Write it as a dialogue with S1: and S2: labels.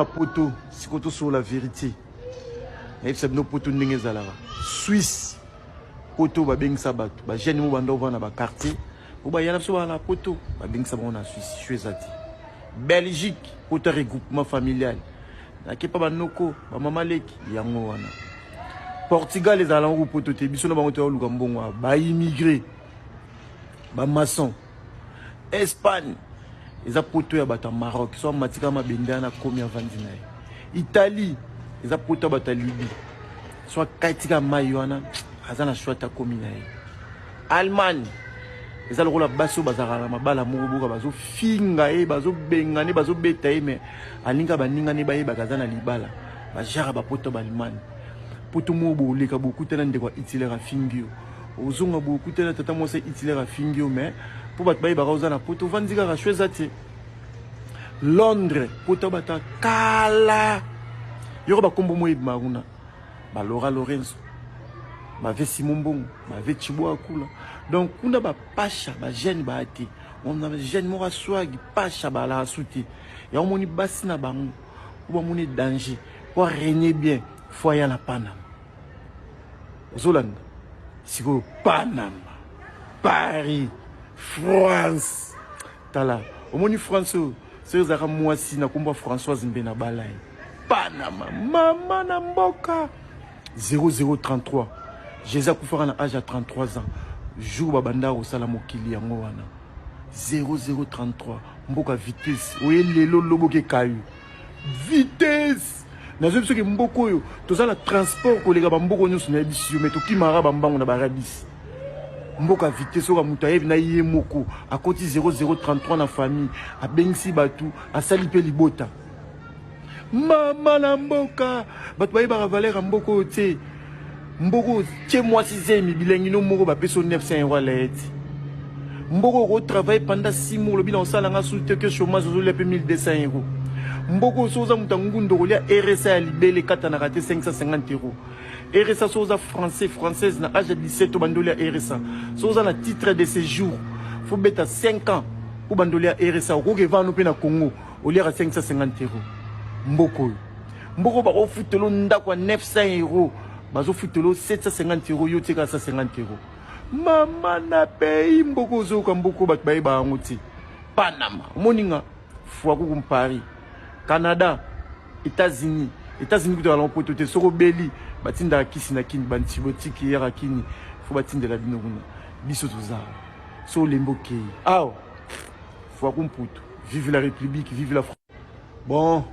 S1: Poto, c'est qu'on sur la vérité. Et c'est nos potos n'engagent Suisse, poto ba bing sabat, ba jeune mo bando va na ba quartier, ou ba yana so na poto, ba bing sabat na Suisse, Chouezati. Belgique, poto regroupement familial. Na kepa ba noko, ba mama leki yango wana. Portugal les allant poto te biso na ba ngoto lukambongo, ba immigré, ba maçon. Espagne, les apoto ya bata Maroc, so matika ma benda na komi avandi na. Italie, les apoto bata Libye. So katika maywana, azana shwata komi na. Allemagne, les allo la baso bazara la mabala murubuka bazo finga bazo bengane bazo beta mais alinga baninga ne baye bakazana libala. Ba jara ba poto ba Allemagne. Poto mobo leka beaucoup tena ndekwa itilera fingio. Ozonga beaucoup tena tata mo se itilera fingio mais pour battre baye baroza na poto vandika ka Chouezati. Londres, poto bata kala. Yoro ba kombo moyi maruna. Ba Laura Lorenzo. Ba ve Simon Bongo, ba ve Chibo Akula. Donc kuna ba pasha ba jeune ba ati. On a jeune mora swag pasha ba la souti. Ya on moni basi na bango. Ou moni danger. Pour régner bien, faut y aller à Panama. Zolanda. Siko Panama. Paris. France. Tala. Au moni France. C'est ça moi si na komba Françoise Mbena Balai. Panama. Maman na mboka. 0033. Jésus Koufara na âge à 33 ans. Jour babanda au salamokili yango wana. 0033. Mboka vitesse. Oye lelo loboke kayu. Vitesse. Nazo biso ke mboko yo. Toza la transport ko lega bamboko nyoso na bisio mais to kimara bambango na barabisi. Mboka vitesse oka mutayev na ye moko. A koti 0033 na famille. A bengsi batu. A salipe libota. Mama na mboka. Batu baye baravalera mboko te. Mboko tche moi 6e bilengi no moko ba peso 900 € la eti. Mboko ko travailler pendant 6 mois le bilan sala nga sous que chômage zo lepe 1200 €. Mboko soza mutangundo kolia RSA ya libele kata na raté 550 €. RSA soza française na âge de 17 bandolia RSA. Soza na titre de séjour. Faut beta 5 ans pour bandolia RSA ko ke vanu pe na Congo au lieu à 550 €. Mboko. Mboko ba ofutelo ndakwa 900 €. Bazo futelo 750 € yo tika 150 €. Mama na pays mboko zo ka mboko bat baye ba ngoti. Panama, moninga fois ko Paris. Canada, États-Unis kuto ala poto te soko beli batinda kisi na kini bantibotiki ya kini fo batinda la bino kuna. Biso toza. So lemboke. Aw. Fois ko mputo. Vive la République, vive la France. Bon.